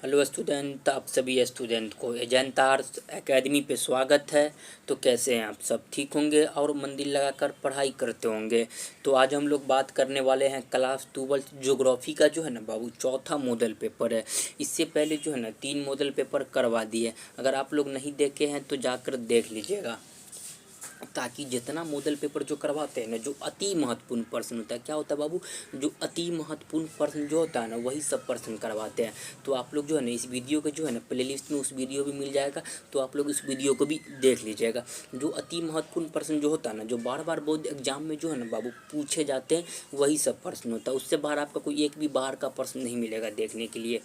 Hello student, आप सभी student को एजेंटार एकेडमी पे स्वागत है। तो कैसे हैं आप सब? ठीक होंगे और मन दिल लगाकर पढ़ाई करते होंगे। तो आज हम लोग बात करने वाले हैं क्लास 12 ज्योग्राफी का जो है ना बाबू चौथा मॉडल पेपर है। इससे पहले जो है ना 3 मॉडल पेपर करवा दिए। अगर आप लोग नहीं देखे हैं तो जाकर देख लीजिएगा, ताकि जितना मॉडल पेपर जो करवाते हैं ना, जो अति महत्वपूर्ण प्रश्न होता है, क्या होता है बाबू, जो अति महत्वपूर्ण प्रश्न जो होता है ना वही सब प्रश्न करवाते हैं। तो आप लोग जो है ना इस वीडियो के जो है ना प्लेलिस्ट में उस वीडियो भी मिल जाएगा, तो आप लोग इस वीडियो को भी देख लीजिएगा। जो अति महत्वपूर्ण प्रश्न जो होता है ना, जो बार बार बोर्ड एग्जाम में जो है ना बाबू पूछे जाते हैं, वही सब प्रश्न होता है। उससे बाहर आपका कोई एक भी बाहर का प्रश्न नहीं मिलेगा देखने के लिए।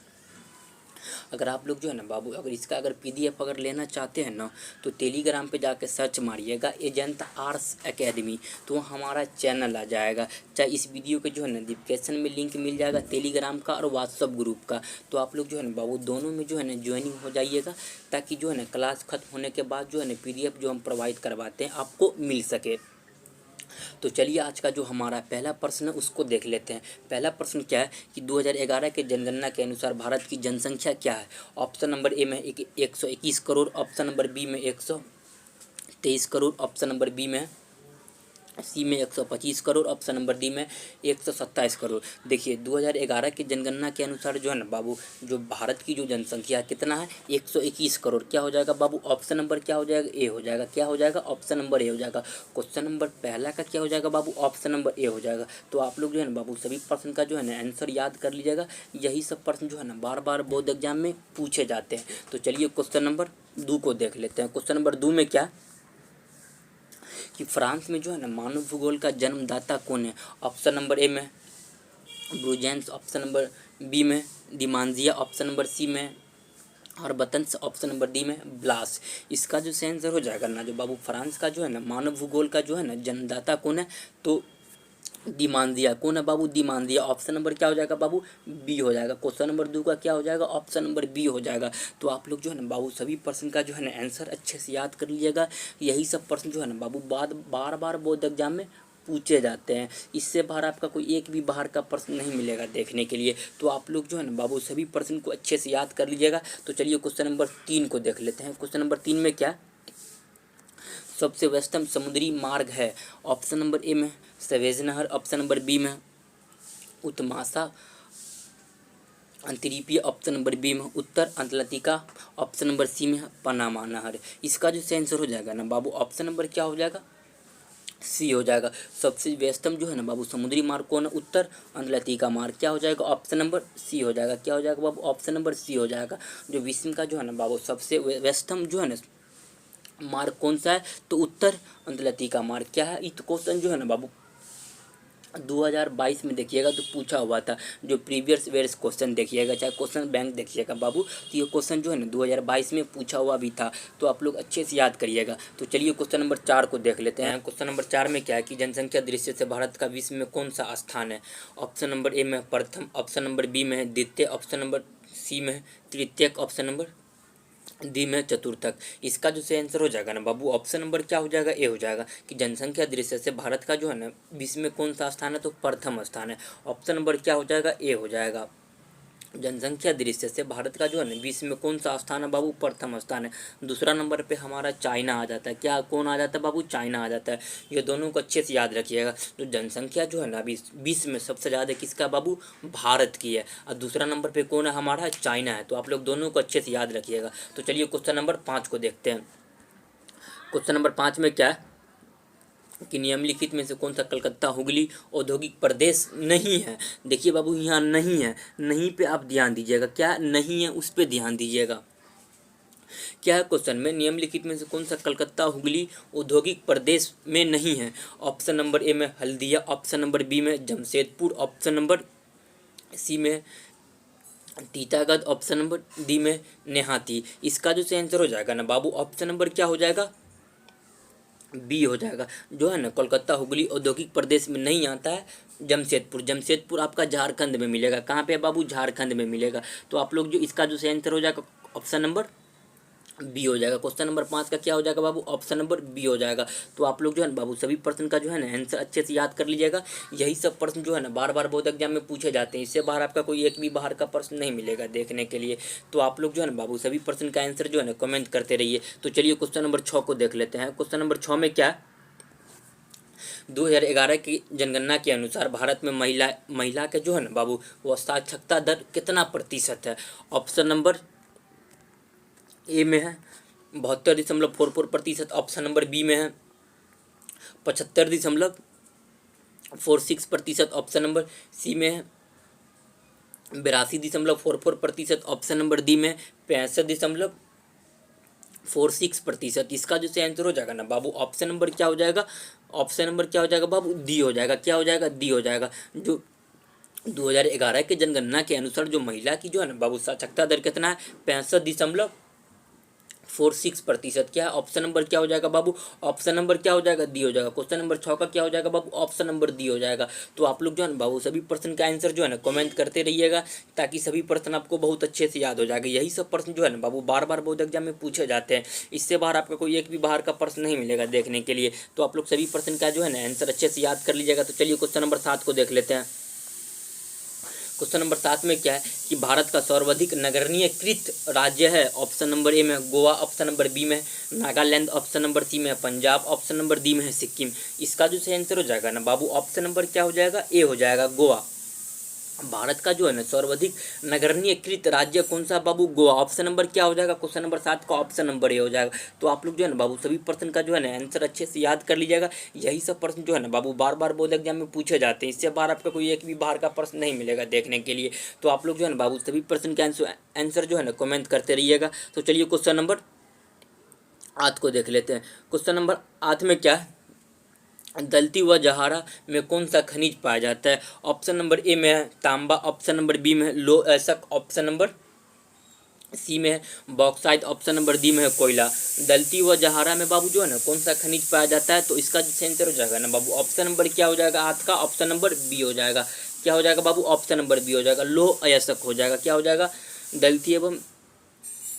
अगर आप लोग जो है ना बाबू, अगर इसका अगर पीडीएफ अगर लेना चाहते हैं ना, तो टेलीग्राम पे जाके सर्च मारिएगा एजेंट आर्ट्स एकेडमी, तो हमारा चैनल आ जाएगा। चाहे इस वीडियो के जो है ना डिस्क्रिप्शन में लिंक मिल जाएगा टेलीग्राम का और व्हाट्सअप ग्रुप का। तो आप लोग जो है ना बाबू दोनों में जो है ना ज्वाइनिंग हो जाइएगा, ताकि जो है ना क्लास खत्म होने के बाद जो है ना पीडीएफ जो हम प्रोवाइड करवाते हैं आपको मिल सके। तो चलिए आज का जो हमारा पहला प्रश्न है उसको देख लेते हैं। पहला प्रश्न क्या है कि 2011 के जनगणना के अनुसार भारत की जनसंख्या क्या है। ऑप्शन नंबर ए में 121 करोड़, ऑप्शन नंबर बी में 123 करोड़, ऑप्शन नंबर बी में सी में 125 करोड़, ऑप्शन नंबर डी में 127 करोड़। देखिए 2011 की जनगणना के अनुसार जो है ना बाबू, जो भारत की जो जनसंख्या कितना है 121 करोड़। क्या हो जाएगा बाबू? ऑप्शन नंबर क्या हो जाएगा? ए हो जाएगा। क्या हो जाएगा? ऑप्शन नंबर ए हो जाएगा। क्वेश्चन नंबर पहला का क्या हो जाएगा बाबू? ऑप्शन नंबर ए हो जाएगा। तो आप लोग जो है ना बाबू सभी प्रश्न का जो है ना आंसर याद कर लीजिएगा। यही सब प्रश्न जो है ना बार बार बोर्ड एग्जाम में पूछे जाते हैं। तो चलिए क्वेश्चन नंबर 2 को देख लेते हैं। क्वेश्चन नंबर 2 में क्या कि फ्रांस में जो है ना मानव भूगोल का जन्मदाता कौन है। ऑप्शन नंबर ए में ब्रूजेंस, ऑप्शन नंबर बी में डिमांजिया, ऑप्शन नंबर सी में हर्बतन्स, ऑप्शन नंबर डी में ब्लास। इसका जो आंसर हो जाएगा ना जो बाबू, फ्रांस का जो है ना मानव भूगोल का जो है ना जन्मदाता कौन है, तो डिमांजिया। कौन है बाबू? डिमांजिया। ऑप्शन नंबर क्या हो जाएगा बाबू? बी हो जाएगा। क्वेश्चन नंबर 2 का क्या हो जाएगा? ऑप्शन नंबर बी हो जाएगा। तो आप लोग जो है ना बाबू सभी प्रश्न का जो है ना आंसर अच्छे से याद कर लीजिएगा। यही सब प्रश्न जो है ना बाबू बार बार बोर्ड एग्जाम में पूछे जाते हैं। इससे बाहर आपका कोई एक भी बाहर का प्रश्न नहीं मिलेगा देखने के लिए। तो आप लोग जो है ना बाबू सभी प्रश्न को अच्छे से याद कर लीजिएगा। तो चलिए क्वेश्चन नंबर 3 को देख लेते हैं। क्वेश्चन नंबर 3 में क्या सबसे व्यस्तम समुद्री मार्ग है। ऑप्शन नंबर ए में सवेज नहर, ऑप्शन नंबर बी में उत्तमासा अंतरीपीय, ऑप्शन नंबर बी में उत्तर अटलांटिका, ऑप्शन नंबर सी में पनामा नहर। इसका जो आंसर हो जाएगा ना बाबू, ऑप्शन नंबर क्या हो जाएगा? सी हो जाएगा। सबसे व्यस्तम जो है ना बाबू समुद्री मार्ग कौन है? उत्तर अटलांटिका मार्ग। क्या हो जाएगा? ऑप्शन नंबर सी हो जाएगा। क्या हो जाएगा बाबू? ऑप्शन नंबर सी हो जाएगा। जो विश्व का जो है ना बाबू सबसे व्यस्तम जो है ना मार्ग कौन सा है, तो उत्तर अटलांटिका मार्ग। क्या है? इस क्वेश्चन जो है ना बाबू 2022 में देखिएगा तो पूछा हुआ था। जो प्रीवियस ईयर्स क्वेश्चन देखिएगा, चाहे क्वेश्चन बैंक देखिएगा बाबू, तो ये क्वेश्चन जो है ना 2022 में पूछा हुआ भी था। तो आप लोग अच्छे से याद करिएगा। तो चलिए क्वेश्चन नंबर 4 को देख लेते हैं। क्वेश्चन नंबर 4 में क्या है कि जनसंख्या दृष्टि से भारत का विश्व में कौन सा स्थान है। ऑप्शन नंबर ए में प्रथम, ऑप्शन नंबर बी में द्वितीय, ऑप्शन नंबर सी में तृतीयक, ऑप्शन नंबर डी में चतुर्थक। इसका जो से आंसर हो जाएगा ना बाबू, ऑप्शन नंबर क्या हो जाएगा? ए हो जाएगा। कि जनसंख्या दृष्टि से भारत का जो है ना विश्व में कौन सा स्थान है, तो प्रथम स्थान है। ऑप्शन नंबर क्या हो जाएगा? ए हो जाएगा। जनसंख्या दृष्टि से भारत का जो है ना विश्व में कौन सा स्थान है बाबू? प्रथम स्थान है। दूसरा नंबर पे हमारा चाइना आ जाता है। क्या कौन आ जाता है बाबू? चाइना आ जाता है। ये दोनों को अच्छे से याद रखिएगा। तो जनसंख्या जो है ना अभी विश्व में सबसे ज़्यादा किसका बाबू? भारत की है। और दूसरा नंबर पे कौन है हमारा? चाइना है। तो आप लोग दोनों को अच्छे से याद रखिएगा। तो चलिए क्वेश्चन नंबर 5 को देखते हैं। क्वेश्चन नंबर 5 में क्या है कि निम्नलिखित में से कौन सा कलकत्ता हुगली औद्योगिक प्रदेश नहीं है। देखिए बाबू यहाँ नहीं है, नहीं पे आप ध्यान दीजिएगा। क्या नहीं है उस पे ध्यान दीजिएगा। क्या है क्वेश्चन में? निम्नलिखित में से कौन सा कलकत्ता हुगली औद्योगिक प्रदेश में नहीं है। ऑप्शन नंबर ए में हल्दिया, ऑप्शन नंबर बी में जमशेदपुर, ऑप्शन नंबर सी में टीटागढ़, ऑप्शन नंबर डी में नेहाती। इसका जो आंसर हो जाएगा ना बाबू, ऑप्शन नंबर क्या हो जाएगा? बी हो जाएगा। जो है ना कोलकाता हुगली औद्योगिक प्रदेश में नहीं आता है जमशेदपुर। जमशेदपुर आपका झारखंड में मिलेगा। कहाँ पे बाबू? झारखंड में मिलेगा। तो आप लोग जो इसका जो आंसर हो जाएगा ऑप्शन नंबर बी हो जाएगा। क्वेश्चन नंबर 5 का क्या हो जाएगा बाबू, ऑप्शन नंबर बी हो जाएगा। तो आप लोग जो है ना बाबू सभी प्रश्न का जो है ना आंसर अच्छे से याद कर लीजिएगा। यही सब प्रश्न जो है ना बार बार बोर्ड एग्जाम में पूछे जाते हैं, इससे बाहर आपका कोई एक भी बाहर का प्रश्न नहीं मिलेगा देखने के लिए। तो आप लोग जो है ना बाबू सभी प्रश्न का आंसर जो है ना कमेंट करते रहिए। तो चलिए क्वेश्चन नंबर 6 को देख लेते हैं। क्वेश्चन नंबर 6 में क्या, 2011 की जनगणना के अनुसार भारत में महिला के जो है ना बाबू वो साक्षरता दर कितना प्रतिशत है। ऑप्शन नंबर ए में है 72.44%, ऑप्शन नंबर बी में है 75.46%, ऑप्शन नंबर सी में है 82.44%, ऑप्शन नंबर डी में 65.46%। इसका जो आंसर हो जाएगा ना बाबू ऑप्शन नंबर क्या हो जाएगा, ऑप्शन नंबर क्या हो जाएगा बाबू, डी हो जाएगा। क्या हो जाएगा, डी हो जाएगा। जो 2011 के जनगणना के अनुसार जो महिला की जो है ना बाबू साक्षरता दर कितना है, 65.46%। क्या है, ऑप्शन नंबर क्या हो जाएगा बाबू, ऑप्शन नंबर क्या हो जाएगा, डी हो जाएगा। क्वेश्चन नंबर 6 का क्या हो जाएगा बाबू, ऑप्शन नंबर डी हो जाएगा। तो आप लोग जो है ना बाबू सभी प्रश्न का आंसर जो है ना कमेंट करते रहिएगा, ताकि सभी प्रश्न आपको बहुत अच्छे से याद हो जाएगा। यही सब प्रश्न जो है ना बाबू बार बार बोर्ड एग्जाम में पूछे जाते हैं, इससे बाहर आपका कोई एक भी बाहर का प्रश्न नहीं मिलेगा देखने के लिए। तो आप लोग सभी प्रश्न का जो है ना आंसर अच्छे से याद कर लीजिएगा। तो चलिए क्वेश्चन नंबर 7 को देख लेते हैं। क्वेश्चन नंबर 7 में क्या है कि भारत का सर्वाधिक नगरीकृत राज्य है। ऑप्शन नंबर ए में गोवा, ऑप्शन नंबर बी में नागालैंड, ऑप्शन नंबर सी में पंजाब, ऑप्शन नंबर डी में है सिक्किम। इसका जो आंसर हो जाएगा ना बाबू ऑप्शन नंबर क्या हो जाएगा, ए हो जाएगा, गोवा। भारत का जो है ना सर्वाधिक नगरीकृत राज्य कौन सा बाबू, गोवा। ऑप्शन नंबर क्या हो जाएगा, क्वेश्चन नंबर 7 का ऑप्शन नंबर ए हो जाएगा। तो आप लोग जो है ना बाबू सभी प्रश्न का जो है ना आंसर अच्छे से याद कर लीजिएगा। यही सब प्रश्न जो है ना बाबू बार बार बोर्ड एग्जाम में पूछे जाते हैं, इससे बाहर आपका कोई एक भी बाहर का प्रश्न नहीं मिलेगा देखने के लिए। तो आप लोग जो है ना बाबू सभी प्रश्न के आंसर जो है ना कमेंट करते रहिएगा। तो चलिए क्वेश्चन नंबर 8 को देख लेते हैं। क्वेश्चन नंबर 8 में क्या है, दलती व जहारा में कौन सा खनिज पाया जाता है। ऑप्शन नंबर ए में है तांबा, ऑप्शन नंबर बी में है लो एसक, ऑप्शन नंबर सी में है बॉक्साइट, ऑप्शन नंबर डी में है कोयला। दलती व जहारा में बाबू जो है ना कौन सा खनिज पाया जाता है, तो इसका जो आंसर हो जाएगा ना बाबू ऑप्शन नंबर क्या हो जाएगा 8 का, ऑप्शन नंबर बी हो जाएगा। क्या हो जाएगा बाबू, ऑप्शन नंबर बी हो जाएगा, लोह अयस्क हो जाएगा। क्या हो जाएगा, दलती एवं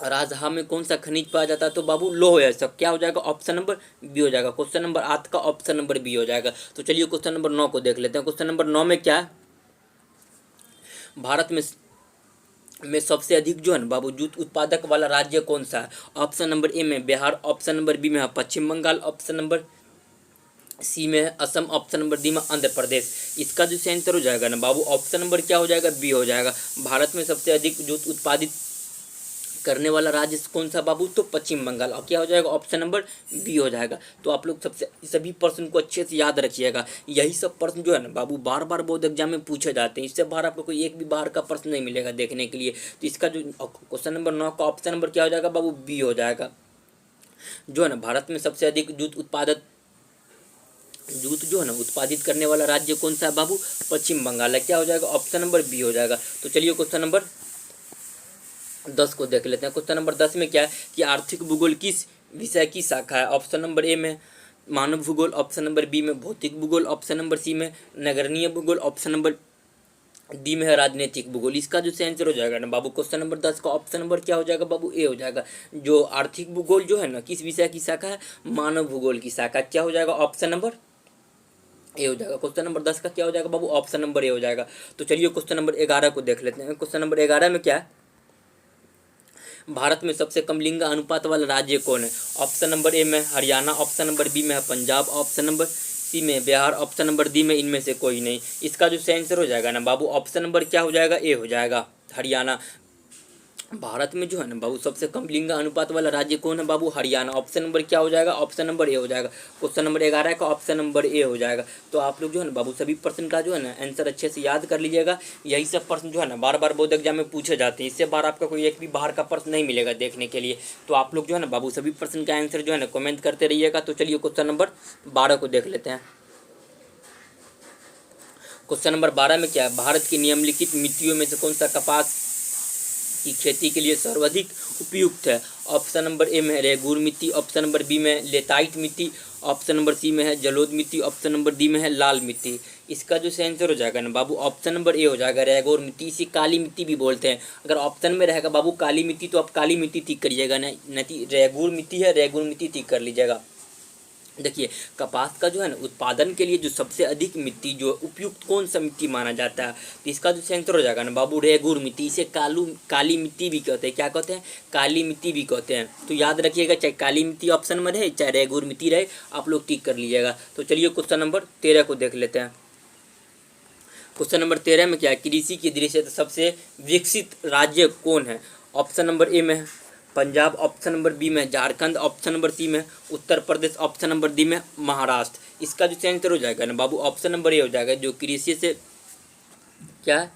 राजहा में कौन सा खनिज पाया जाता है, तो बाबू लोह अयस्क। क्या हो जाएगा, ऑप्शन नंबर बी हो जाएगा। क्वेश्चन नंबर 8 का ऑप्शन नंबर बी हो जाएगा। तो चलिए क्वेश्चन नंबर 9 को देख लेते हैं। क्वेश्चन नंबर 9 में क्या है, भारत में सबसे अधिक जो है ना बाबू जूट उत्पादक वाला राज्य कौन सा है। ऑप्शन नंबर ए में बिहार, ऑप्शन नंबर बी में है पश्चिम बंगाल, ऑप्शन नंबर सी में है असम, ऑप्शन नंबर डी में आंध्र प्रदेश। इसका जो आंसर हो जाएगा ना बाबू ऑप्शन नंबर क्या हो जाएगा, बी हो जाएगा। भारत में सबसे अधिक जूट उत्पादित करने वाला राज्य कौन सा बाबू, तो पश्चिम बंगाल। और क्या हो जाएगा, ऑप्शन नंबर बी हो जाएगा। तो आप लोग सभी प्रश्न को अच्छे से याद रखिएगा। यही सब प्रश्न जो है ना बाबू बार बार बोर्ड एग्जाम में पूछे जाते हैं, इससे बाहर आपको कोई एक भी बाहर का प्रश्न नहीं मिलेगा देखने के लिए। तो इसका जो क्वेश्चन नंबर 9 का ऑप्शन नंबर क्या हो जाएगा बाबू, बी हो जाएगा। जो है ना भारत में सबसे अधिक जूट जो है ना उत्पादित करने वाला राज्य कौन सा है बाबू, पश्चिम बंगाल है। क्या हो जाएगा, ऑप्शन नंबर बी हो जाएगा। तो चलिए क्वेश्चन नंबर 10 को देख लेते हैं। क्वेश्चन नंबर 10 में क्या है कि आर्थिक भूगोल किस विषय की शाखा है। ऑप्शन नंबर ए में मानव भूगोल, ऑप्शन नंबर बी में भौतिक भूगोल, ऑप्शन नंबर सी में नगरीय भूगोल, ऑप्शन नंबर डी में है राजनीतिक भूगोल। इसका जो आंसर हो जाएगा ना बाबू क्वेश्चन नंबर 10 का ऑप्शन नंबर क्या हो जाएगा बाबू, ए हो जाएगा। जो आर्थिक भूगोल जो है ना किस विषय की शाखा है, मानव भूगोल की शाखा। क्या हो जाएगा, ऑप्शन नंबर ए हो जाएगा। क्वेश्चन नंबर 10 का क्या हो जाएगा बाबू, ऑप्शन नंबर ए हो जाएगा। तो चलिए क्वेश्चन नंबर 11 को देख लेते हैं। क्वेश्चन नंबर 11 में क्या है, भारत में सबसे कम लिंग अनुपात वाला राज्य कौन है। ऑप्शन नंबर ए में हरियाणा, ऑप्शन नंबर बी में है पंजाब, ऑप्शन नंबर सी में बिहार, ऑप्शन नंबर डी में इनमें से कोई नहीं। इसका जो आंसर हो जाएगा ना बाबू ऑप्शन नंबर क्या हो जाएगा, ए हो जाएगा, हरियाणा। भारत में जो है ना बाबू सबसे कम लिंग अनुपात वाला राज्य कौन है बाबू, हरियाणा। ऑप्शन नंबर क्या हो जाएगा, ऑप्शन नंबर ए हो जाएगा। क्वेश्चन नंबर 11 का ऑप्शन नंबर ए हो जाएगा। तो आप लोग जो है ना बाबू सभी प्रश्न का जो है ना आंसर अच्छे से याद कर लीजिएगा। यही सब प्रश्न जो है ना बार बार बोर्ड एग्जाम में पूछे जाते हैं, इससे बार आपका कोई एक भी बाहर का प्रश्न नहीं मिलेगा देखने के लिए। तो आप लोग जो है ना बाबू सभी प्रश्न का आंसर जो है ना कमेंट करते रहिएगा। तो चलिए क्वेश्चन नंबर 12 को देख लेते हैं। क्वेश्चन नंबर 12 में क्या है, भारत की निम्नलिखित मिट्टियों में से कौन सा कपास की खेती के लिए सर्वाधिक उपयुक्त है। ऑप्शन नंबर ए में रेगूर मिट्टी, ऑप्शन नंबर बी में लेटाइट मिट्टी, ऑप्शन नंबर सी में है जलोद मिट्टी, ऑप्शन नंबर डी में है लाल मिट्टी। इसका जो सही आंसर हो जाएगा ना बाबू ऑप्शन नंबर ए हो जाएगा, रेगोर मिट्टी। इसे काली मिट्टी भी बोलते हैं। अगर ऑप्शन में रहेगा बाबू काली मिट्टी तो आप काली मिट्टी टिक करिएगा, नहीं रेगुर मिट्टी है, रेगुर मिट्टी टिक कर लीजिएगा। देखिए कपास का जो है ना उत्पादन के लिए जो सबसे अधिक मिट्टी जो उपयुक्त कौन सा मिट्टी माना जाता है, तो इसका जो सेंटर हो जाएगा ना बाबू रेगुर मिट्टी। इसे काली मिट्टी भी कहते हैं। क्या कहते हैं? काली मिट्टी भी कहते हैं। तो याद रखिएगा, चाहे काली मिट्टी ऑप्शन में रहे चाहे रेगुर मिट्टी रहे, आप लोग टिक कर लीजिएगा। तो चलिए क्वेश्चन नंबर 13 को देख लेते हैं। क्वेश्चन नंबर 13 में क्या है? कृषि की दृष्टि से सबसे विकसित राज्य कौन है? ऑप्शन नंबर ए में है पंजाब, ऑप्शन नंबर बी में झारखंड, ऑप्शन नंबर सी में Uttar Pradesh, option number D में महाराष्ट्र। इसका जो आंसर हो जाएगा ना बाबू ऑप्शन नंबर ए हो जाएगा। जो कृषि से क्या है?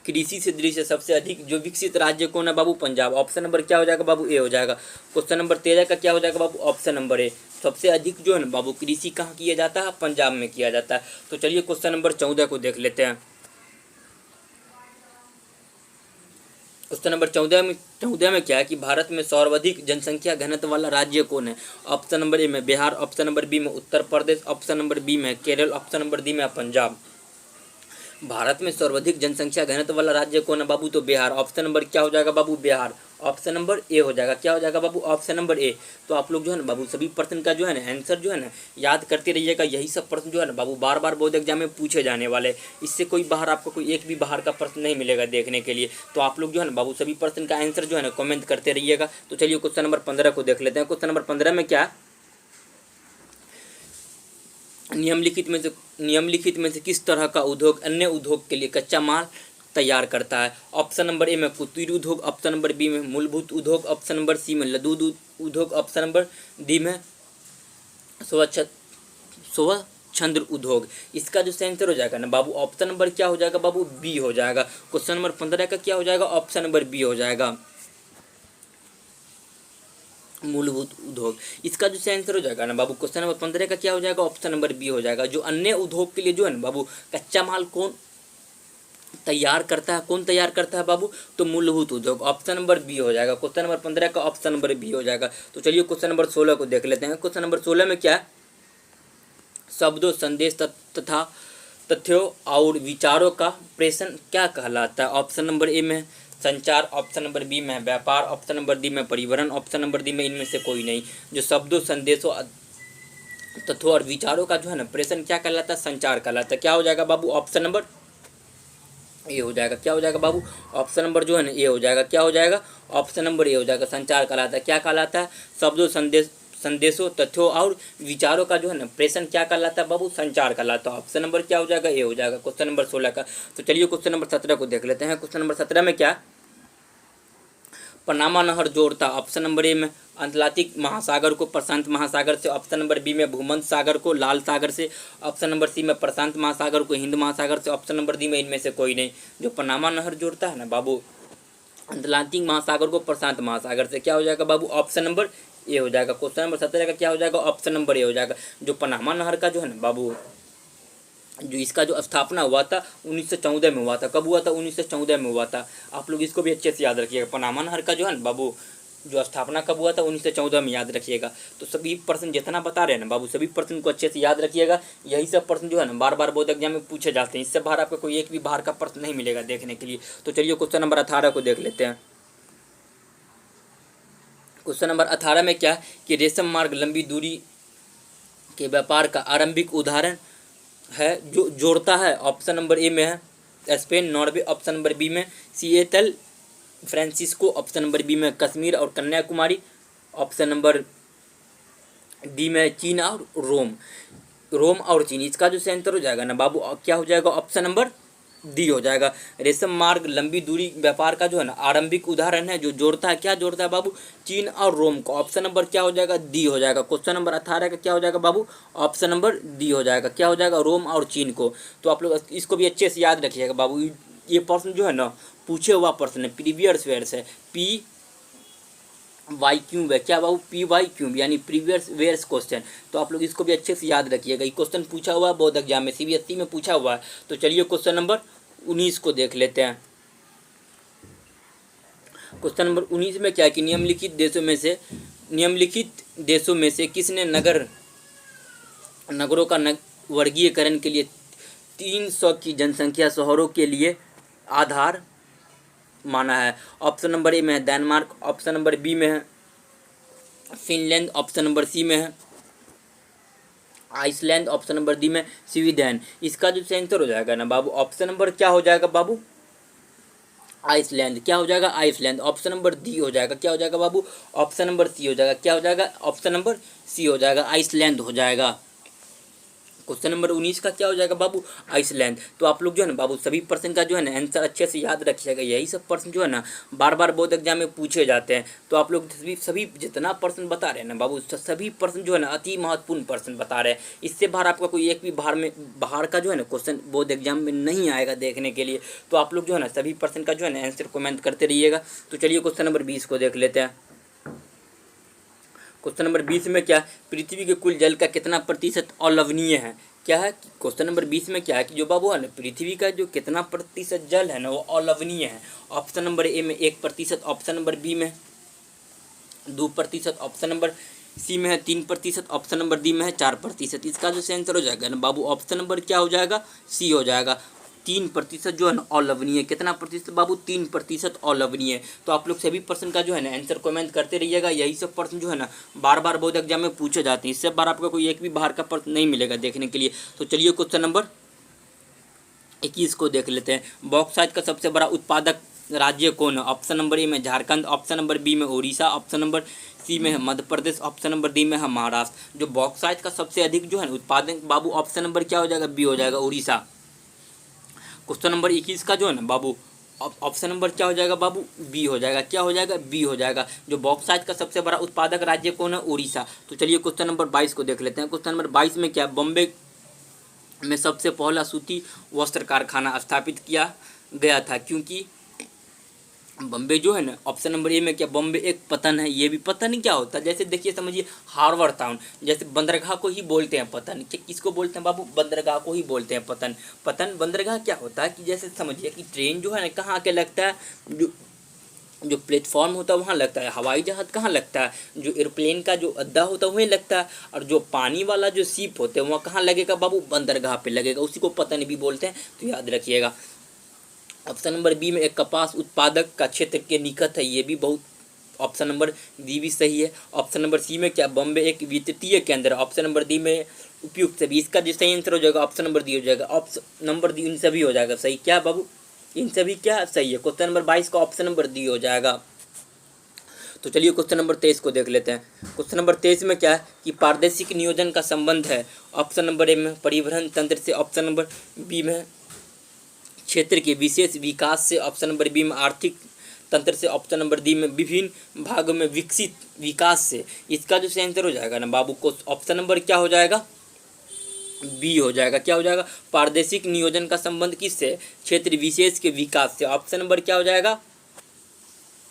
कृषि से दृष्टि से सबसे अधिक जो विकसित राज्य कौन है बाबू? पंजाब। ऑप्शन नंबर क्या हो जाएगा बाबू? ए हो जाएगा। क्वेश्चन नंबर 13 का क्या हो जाएगा बाबू? Option number A. सबसे अधिक जो है ना बाबू कृषि कहाँ किया जाता है? पंजाब में किया जाता है। तो चलिए क्वेश्चन नंबर 14 को देख लेते हैं। क्वेश्चन नंबर 14 में क्या है कि भारत में सर्वाधिक जनसंख्या घनत्व वाला राज्य कौन है? ऑप्शन नंबर ए में बिहार, ऑप्शन नंबर बी में Uttar Pradesh, option number B में केरल, ऑप्शन नंबर डी में पंजाब। भारत में सर्वाधिक जनसंख्या घनत्व वाला राज्य कौन है बाबू? तो बिहार। ऑप्शन नंबर क्या हो जाएगा बाबू? बिहार। ऑप्शन नंबर ए हो जाएगा। क्या हो जाएगा बाबू? Option number A. तो आप लोग जो है ना बाबू सभी प्रश्न का जो है ना आंसर जो है ना याद करते रहिएगा। यही सब प्रश्न जो है ना बाबू बार बार बोर्ड एग्जाम में पूछे जाने वाले। इससे कोई बाहर आपको कोई एक भी बाहर का प्रश्न नहीं मिलेगा देखने के लिए। तो आप लोग जो है ना बाबू सभी प्रश्न का आंसर जो है ना कमेंट करते रहिएगा। तो चलिए क्वेश्चन नंबर 15 को देख लेते हैं। क्वेश्चन नंबर 15 में क्या? निम्नलिखित में से किस तरह का उद्योग अन्य उद्योग के लिए कच्चा माल तैयार करता है? ऑप्शन नंबर ए में कुटीर उद्योग, ऑप्शन नंबर बी में मूलभूत उद्योग, ऑप्शन नंबर सी में लघु उद्योग, ऑप्शन नंबर डी में स्वच्छंद उद्योग। इसका जो आंसर हो जाएगा ना बाबू ऑप्शन नंबर क्या हो जाएगा बाबू? बी हो जाएगा। क्वेश्चन नंबर 15 का क्या हो जाएगा? ऑप्शन नंबर बी हो जाएगा, मूलभूत उद्योग। इसका जो आंसर हो जाएगा ना बाबू क्वेश्चन नंबर 15 का क्या हो जाएगा? ऑप्शन नंबर बी हो जाएगा। जो अन्य उद्योग के लिए जो है ना बाबू कच्चा माल कौन तैयार करता है? कौन तैयार करता है बाबू? तो मूलभूत उद्योग। ऑप्शन नंबर बी हो जाएगा। क्वेश्चन नंबर 15 का ऑप्शन नंबर बी हो जाएगा। तो चलिए क्वेश्चन नंबर 16 को देख लेते हैं। क्वेश्चन नंबर 16 में क्या है? शब्दों, संदेश तथा तथ्यों और विचारों का प्रेषण क्या कहलाता है? ऑप्शन नंबर ए में संचार, ऑप्शन नंबर बी में व्यापार, ऑप्शन नंबर डी में परिवहन, ऑप्शन नंबर डी में इनमें से कोई नहीं। जो शब्दों, संदेशों तथ्यों और विचारों का जो है ना प्रेषण क्या कहलाता है? संचार कहलाता है। क्या हो जाएगा बाबू? ऑप्शन नंबर ए हो जाएगा। क्या हो जाएगा बाबू? ऑप्शन नंबर जो है ना ए हो जाएगा। क्या हो जाएगा? ऑप्शन नंबर ए हो जाएगा। संचार कहलाता है। क्या कहलाता है? शब्दों, संदेशों, तथ्यों और विचारों का जो है ना प्रेषण क्या कहलाता है बाबू? संचार कहलाता है। ऑप्शन नंबर क्या हो जाएगा? ए हो जाएगा। क्वेश्चन नंबर 16 का। तो चलिए क्वेश्चन नंबर 17 को देख लेते हैं। क्वेश्चन नंबर 17 में क्या? पनामा नहर जोड़ता। ऑप्शन नंबर ए में अटलांटिक महासागर को प्रशांत महासागर से, ऑप्शन नंबर बी में भूमध्य सागर को लाल सागर से, ऑप्शन नंबर सी में प्रशांत महासागर को हिंद महासागर से, ऑप्शन नंबर डी में इनमें से कोई नहीं। जो पनामा नहर जोड़ता है ना बाबू अटलांटिक महासागर को प्रशांत महासागर से, क्या हो जाएगा बाबू? ऑप्शन नंबर ए हो जाएगा। क्वेश्चन नंबर 17 का क्या हो जाएगा? ऑप्शन नंबर ए हो जाएगा। जो पनामा नहर का जो है ना बाबू जो इसका जो स्थापना हुआ था 1914 में हुआ था। कब हुआ था? 1914 में हुआ था। आप लोग इसको भी अच्छे से याद रखिएगा। पनामा नहर का जो है ना बाबू जो स्थापना कब हुआ था? 1914 में, याद रखिएगा। तो सभी प्रश्न जितना बता रहे हैं ना बाबू सभी प्रश्न को अच्छे से याद रखिएगा। यही सब प्रश्न जो है ना बार बार बोर्ड एग्जाम में पूछे जाते हैं। इससे बाहर आपको कोई एक भी बाहर का प्रश्न नहीं मिलेगा देखने के लिए। तो चलिए क्वेश्चन नंबर 18 को देख लेते हैं। क्वेश्चन नंबर 18 में क्या है कि रेशम मार्ग लंबी दूरी के व्यापार का आरंभिक उदाहरण है जो जोड़ता है। ऑप्शन नंबर ए में है Spain, Norway, option number B में Seattle, Francisco, option number B में कश्मीर और कन्याकुमारी, ऑप्शन नंबर डी में चीन और रोम और चीन। इसका जो आंसर हो जाएगा ना बाबू क्या हो जाएगा? ऑप्शन नंबर डी हो जाएगा। रेशम मार्ग लंबी दूरी व्यापार का जो है ना आरंभिक उदाहरण है जो जोड़ता है। क्या जोड़ता है बाबू? चीन और रोम को। ऑप्शन नंबर क्या हो जाएगा? डी हो जाएगा। क्वेश्चन नंबर 18 का क्या हो जाएगा बाबू? ऑप्शन नंबर डी हो जाएगा। क्या हो जाएगा? रोम और चीन को। तो आप लोग इसको भी अच्छे से याद रखिएगा बाबू। ये प्रश्न जो है ना पूछे हुआ प्रश्न है, प्रीवियस वेयर्स है, पी वाई क्यूब है। क्या बाबू? पी वाई क्यूब यानी प्रीवियस वेयर्स क्वेश्चन। तो आप लोग इसको भी अच्छे से याद रखिएगा। ये क्वेश्चन पूछा हुआ है बोर्ड एग्जाम में, CBSE में पूछा हुआ है। तो चलिए क्वेश्चन नंबर 19 को देख लेते हैं। क्वेश्चन नंबर 19 में क्या है कि निम्नलिखित देशों में से किसने नगरों का वर्गीकरण के लिए 300 की जनसंख्या शहरों के लिए आधार माना है। ऑप्शन नंबर ए में है डेनमार्क, ऑप्शन नंबर बी में है फिनलैंड, ऑप्शन नंबर सी में है आइसलैंड, ऑप्शन नंबर डी में स्वीडन। इसका जो आंसर हो जाएगा ना बाबू, ऑप्शन नंबर क्या हो जाएगा बाबू, आइसलैंड। क्या हो जाएगा, आइसलैंड। ऑप्शन नंबर डी हो जाएगा, क्या हो जाएगा बाबू, ऑप्शन नंबर सी हो जाएगा, क्या हो जाएगा, ऑप्शन नंबर सी हो जाएगा, आइसलैंड हो जाएगा। क्वेश्चन नंबर 19 का क्या हो जाएगा बाबू, आइसलैंड। तो आप लोग जो है ना बाबू सभी प्रश्न का जो है ना आंसर अच्छे से याद रखिएगा। यही सब प्रश्न जो है ना बार बार बोर्ड एग्जाम में पूछे जाते हैं। तो आप लोग सभी जितना प्रश्न बता रहे हैं ना बाबू, सभी प्रश्न जो है ना अति महत्वपूर्ण प्रश्न बता रहे हैं। इससे बाहर आपका कोई एक भी बाहर का जो है ना क्वेश्चन बोर्ड एग्जाम में नहीं आएगा देखने के लिए। तो आप लोग जो है ना सभी प्रश्न का जो है ना आंसर कमेंट करते रहिएगा। तो चलिए क्वेश्चन नंबर 20 को देख लेते हैं। क्वेश्चन नंबर 20 में क्या, पृथ्वी के कुल जल का कितना प्रतिशत अलवणीय है। क्या है, क्वेश्चन नंबर 20 में क्या है कि जो बाबू है ना पृथ्वी का जो कितना प्रतिशत जल है ना वो अलवणीय है। ऑप्शन नंबर ए में 1%, ऑप्शन नंबर बी में 2%, ऑप्शन नंबर सी में है 3%, ऑप्शन नंबर डी में है 4%। इसका जो आंसर हो जाएगा ना बाबू, ऑप्शन नंबर क्या हो जाएगा, सी हो जाएगा। 3% जो है ना अलवणीय। कितना प्रतिशत बाबू, 3% अलवणीय। तो आप लोग सभी प्रश्न का जो है ना आंसर कमेंट करते रहिएगा। यही सब प्रश्न जो है ना बार बार बोर्ड एग्जाम में पूछे जाते हैं। इससे बार आपका कोई एक भी बाहर का प्रश्न नहीं मिलेगा देखने के लिए। तो चलिए क्वेश्चन नंबर 21 को देख लेते हैं। बॉक्साइट का सबसे बड़ा उत्पादक राज्य कौन है। ऑप्शन नंबर ए में झारखंड, ऑप्शन नंबर बी में उड़ीसा, ऑप्शन नंबर सी में है Madhya Pradesh, option number D में है महाराष्ट्र। जो बॉक्साइट का सबसे अधिक जो है उत्पादन बाबू, ऑप्शन नंबर क्या हो जाएगा, बी हो जाएगा, उड़ीसा। क्वेश्चन नंबर 21 का जो है ना बाबू ऑप्शन नंबर क्या हो जाएगा बाबू, बी हो जाएगा, क्या हो जाएगा, बी हो जाएगा। जो बॉक्साइट का सबसे बड़ा उत्पादक राज्य कौन है, उड़ीसा। तो चलिए क्वेश्चन नंबर 22 को देख लेते हैं। क्वेश्चन नंबर 22 में क्या, बॉम्बे में सबसे पहला सूती वस्त्र कारखाना स्थापित किया गया था क्योंकि बॉम्बे जो है ना, ऑप्शन नंबर ए में क्या, बॉम्बे एक पतन है। ये भी पतन क्या होता है, जैसे देखिए समझिए हार्बर टाउन, जैसे बंदरगाह को ही बोलते हैं पतन। किसको बोलते हैं बाबू, बंदरगाह को ही बोलते हैं पतन। पतन बंदरगाह क्या होता है कि जैसे समझिए कि ट्रेन जो है ना कहाँ आके लगता है, जो प्लेटफॉर्म होता है वहाँ लगता है। हवाई जहाज कहाँ लगता है, जो एरोप्लेन का जो अड्डा होता है वहीं लगता है। और जो पानी वाला जो शिप होते हैं वहाँ कहाँ लगेगा बाबू, बंदरगाह पे लगेगा, उसी को पतन भी बोलते हैं। तो याद रखिएगा। ऑप्शन नंबर बी में एक कपास उत्पादक का क्षेत्र के निकट है। ये भी बहुत, ऑप्शन नंबर डी भी सही है। ऑप्शन नंबर सी में क्या, बॉम्बे एक वित्तीय केंद्र। ऑप्शन नंबर डी में उपयुक्त सभी। इसका जो सही आंसर हो जाएगा ऑप्शन नंबर डी हो जाएगा। ऑप्शन नंबर डी इन सभी हो जाएगा सही। क्या बाबू, इन सभी क्या सही है। क्वेश्चन नंबर 22 का ऑप्शन नंबर डी हो जाएगा। तो चलिए क्वेश्चन नंबर 23 को देख लेते हैं। क्वेश्चन नंबर 23 में क्या है कि पारदर्शिक नियोजन का संबंध है। ऑप्शन नंबर ए में परिवहन तंत्र से, ऑप्शन नंबर बी में क्षेत्र के विशेष विकास से, ऑप्शन नंबर बी में आर्थिक तंत्र से, ऑप्शन नंबर डी में विभिन्न भागों में विकसित विकास से। इसका जो आंसर हो जाएगा ना बाबू को, ऑप्शन नंबर क्या हो जाएगा, बी हो जाएगा। क्या हो जाएगा, पारदर्शिक नियोजन का संबंध किससे, क्षेत्र विशेष के विकास से। ऑप्शन नंबर क्या हो जाएगा,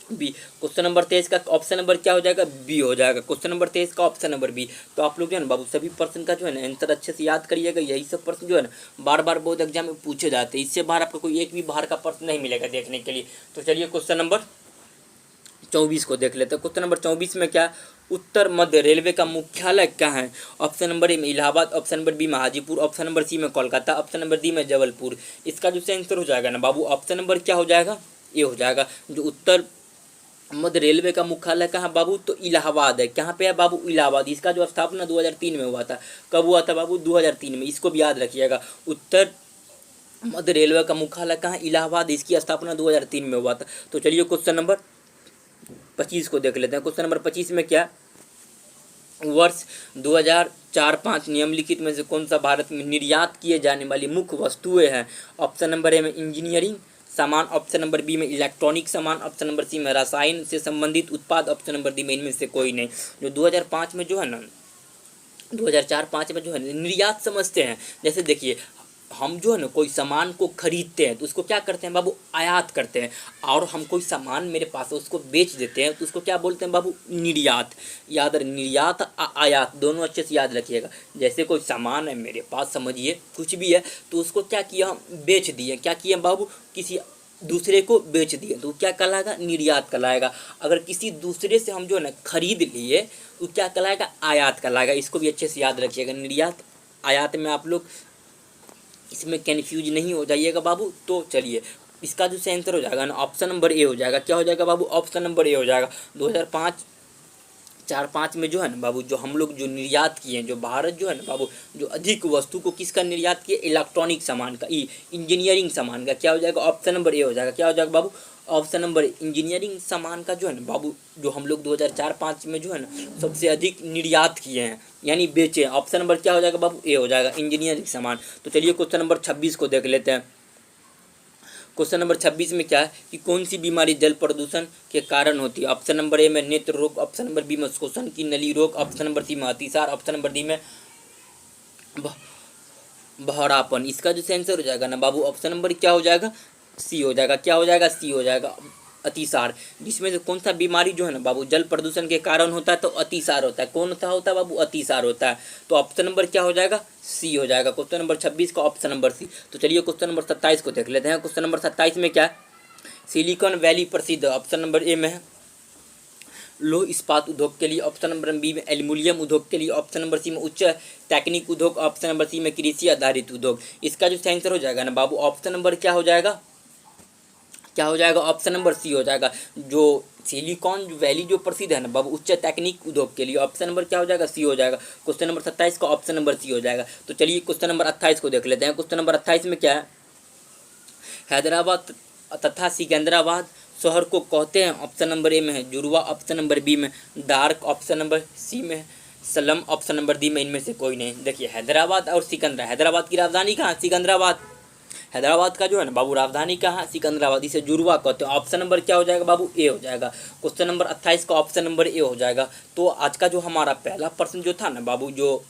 बी। क्वेश्चन नंबर 23 का ऑप्शन नंबर क्या हो जाएगा, बी हो जाएगा। क्वेश्चन नंबर 23 का ऑप्शन नंबर बी। तो आप लोग जो है ना बाबू सभी प्रश्न का जो है ना आंसर अच्छे से याद करिएगा। यही सब प्रश्न जो है ना बार बार बोर्ड एग्जाम में पूछे जाते हैं। इससे बाहर आपको कोई एक भी बाहर का प्रश्न नहीं मिलेगा देखने के लिए। तो चलिए क्वेश्चन नंबर 24 को देख लेते हैं। क्वेश्चन नंबर 24 में क्या, उत्तर मध्य रेलवे का मुख्यालय क्या है। ऑप्शन नंबर ए में इलाहाबाद, ऑप्शन नंबर बी में हाजीपुर, ऑप्शन नंबर सी में कोलकाता, ऑप्शन नंबर डी में जबलपुर। इसका जो आंसर हो जाएगा ना बाबू, ऑप्शन नंबर क्या हो जाएगा, ये हो जाएगा। जो उत्तर मध्य रेलवे का मुख्यालय कहाँ बाबू, तो इलाहाबाद है। कहाँ पे है बाबू, इलाहाबाद। इसका जो स्थापना 2003 में हुआ था। कब हुआ था बाबू, 2003 में। इसको भी याद रखिएगा। उत्तर मध्य रेलवे का मुख्यालय कहाँ, इलाहाबाद। इसकी स्थापना 2003 में हुआ था। तो चलिए क्वेश्चन नंबर 25 को देख लेते हैं। क्वेश्चन नंबर 25 में क्या, वर्ष 2004-05 निम्नलिखित में से कौन सा भारत में निर्यात किए जाने वाली मुख्य वस्तुएं हैं। ऑप्शन नंबर ए में इंजीनियरिंग सामान, ऑप्शन नंबर बी में इलेक्ट्रॉनिक सामान, ऑप्शन नंबर सी में रसायन से संबंधित उत्पाद, ऑप्शन नंबर डी में इनमें से कोई नहीं। जो 2005 में जो है ना 2004-05 में जो है निर्यात समझते हैं। जैसे देखिए हम जो है ना कोई सामान को खरीदते हैं तो उसको क्या करते हैं बाबू, आयात करते हैं। और हम कोई सामान मेरे पास है उसको बेच देते हैं तो उसको क्या बोलते हैं बाबू, निर्यात। याद रख, निर्यात आयात दोनों अच्छे से याद रखिएगा। जैसे कोई सामान है मेरे पास, समझिए कुछ भी है, तो उसको क्या किया, हम बेच दिए। क्या किए बाबू, किसी दूसरे को बेच दिए तो क्या कहलाएगा, निर्यात कहलाएगा। अगर किसी दूसरे से हम जो है ना खरीद लिए तो क्या कहलाएगा, आयात कहलाएगा। इसको भी अच्छे से याद रखिएगा। निर्यात आयात में आप लोग इसमें कन्फ्यूज नहीं हो जाइएगा बाबू। तो चलिए इसका जो से आंसर हो जाएगा ना ऑप्शन नंबर ए हो जाएगा। क्या हो जाएगा बाबू? ऑप्शन नंबर ए हो जाएगा। 2005 में जो है ना बाबू, जो हम लोग जो निर्यात किए हैं, जो भारत जो है ना बाबू, जो अधिक वस्तु को किसका निर्यात किए? इलेक्ट्रॉनिक सामान का, इंजीनियरिंग सामान का। क्या हो जाएगा? ऑप्शन नंबर ए हो जाएगा। क्या हो जाएगा बाबू? ऑप्शन नंबर इंजीनियरिंग सामान का जो है ना बाबू, जो हम लोग 2004-05 में जो है ना सबसे अधिक निर्यात किए हैं यानी बेचे। ऑप्शन नंबर क्या हो जाएगा बाबू? ए हो जाएगा, इंजीनियरिंग सामान। तो चलिए क्वेश्चन नंबर 26 को देख लेते हैं। क्वेश्चन नंबर 26 में क्या है कि कौन सी बीमारी जल प्रदूषण के कारण होती है? ऑप्शन नंबर ए में नेत्र रोग, ऑप्शन नंबर बी में श्वसन की नली रोग, ऑप्शन नंबर सी में अतिसार, ऑप्शन नंबर डी में बहरापन। इसका जो आंसर हो जाएगा ना बाबू, ऑप्शन नंबर क्या हो जाएगा? सी हो जाएगा। क्या हो जाएगा? सी हो जाएगा, अतिसार। जिसमें से कौन सा बीमारी जो है ना बाबू जल प्रदूषण के कारण होता है? तो अतिसार होता है। कौन सा होता है बाबू? अतिसार होता है। तो ऑप्शन नंबर क्या हो जाएगा? सी हो जाएगा। क्वेश्चन नंबर 26 का ऑप्शन नंबर सी। तो चलिए क्वेश्चन नंबर 27 को देख लेते हैं। क्वेश्चन नंबर 27 में क्या है? सिलिकॉन वैली प्रसिद्ध, ऑप्शन नंबर ए में है लोह इस्पात उद्योग के लिए, ऑप्शन नंबर बी में एल्युमिनियम उद्योग के लिए, ऑप्शन नंबर सी में उच्च तकनीक उद्योग, ऑप्शन नंबर सी में कृषि आधारित उद्योग। इसका जो आंसर हो जाएगा ना बाबू, ऑप्शन नंबर क्या हो जाएगा? क्या हो जाएगा? ऑप्शन नंबर सी हो जाएगा। जो सिलिकॉन वैली जो प्रसिद्ध है ना बाबू उच्च तकनीक उद्योग के लिए, ऑप्शन नंबर क्या हो जाएगा? सी हो जाएगा। क्वेश्चन नंबर 27 का ऑप्शन नंबर सी हो जाएगा। तो चलिए क्वेश्चन नंबर 28 को देख लेते हैं। क्वेश्चन नंबर 28 में क्या है? हैदराबाद तथा सिकंदराबाद शहर को कहते हैं। ऑप्शन नंबर ए में है जुड़वा, ऑप्शन नंबर बी में डार्क, ऑप्शन नंबर सी में सलम, ऑप्शन नंबर डी में इनमें से कोई नहीं। देखिए हैदराबाद और सिकंदरा, हैदराबाद की राजधानी कहाँ? सिकंदराबाद। हैदराबाद का जो है ना बाबू राजधानी कहाँ? सिकंदराबाद। इसे जुड़वा कहते हैं। ऑप्शन नंबर क्या हो जाएगा बाबू? ए हो जाएगा। क्वेश्चन नंबर 28 का ऑप्शन नंबर ए हो जाएगा। तो आज का जो हमारा पहला प्रश्न जो था ना बाबू, जो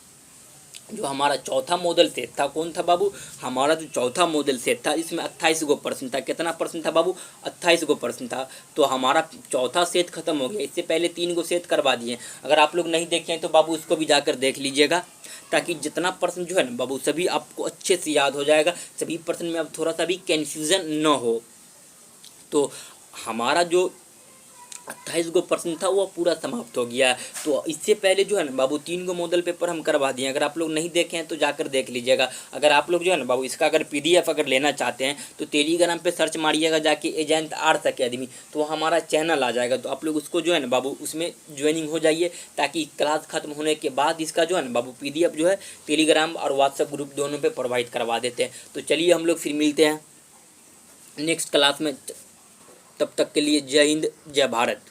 हमारा चौथा मॉडल सेट था, कौन था बाबू? हमारा जो चौथा मॉडल सेट था इसमें 28 गो प्रश्न था। कितना प्रश्न था बाबू? 28 गो प्रश्न था। तो हमारा चौथा सेट खत्म हो गया। इससे पहले 3 गो सेट करवा दिए। अगर आप लोग नहीं देखे हैं तो बाबू उसको भी जाकर देख लीजिएगा, ताकि जितना प्रश्न जो है ना बाबू सभी आपको अच्छे से याद हो जाएगा। सभी प्रश्न में अब थोड़ा सा भी कन्फ्यूज़न न हो। तो हमारा जो 28 गो प्रश्न था वो पूरा समाप्त हो गया है। तो इससे पहले जो है ना बाबू 3 गो मॉडल पेपर हम करवा दिए। अगर आप लोग नहीं देखे हैं तो जाकर देख लीजिएगा। अगर आप लोग जो है ना बाबू इसका अगर PDF अगर लेना चाहते हैं तो टेलीग्राम पे सर्च मारिएगा जाके एजेंट आर्ट्स अकेडमी, तो हमारा चैनल आ जाएगा। तो आप लोग उसको जो है ना बाबू उसमें ज्वाइनिंग हो जाइए, ताकि क्लास खत्म होने के बाद इसका जो है ना बाबू PDF जो है टेलीग्राम और व्हाट्सएप ग्रुप दोनों पर प्रोवाइड करवा देते हैं। तो चलिए हम लोग फिर मिलते हैं नेक्स्ट क्लास में। तब तक के लिए जय हिंद, जय भारत।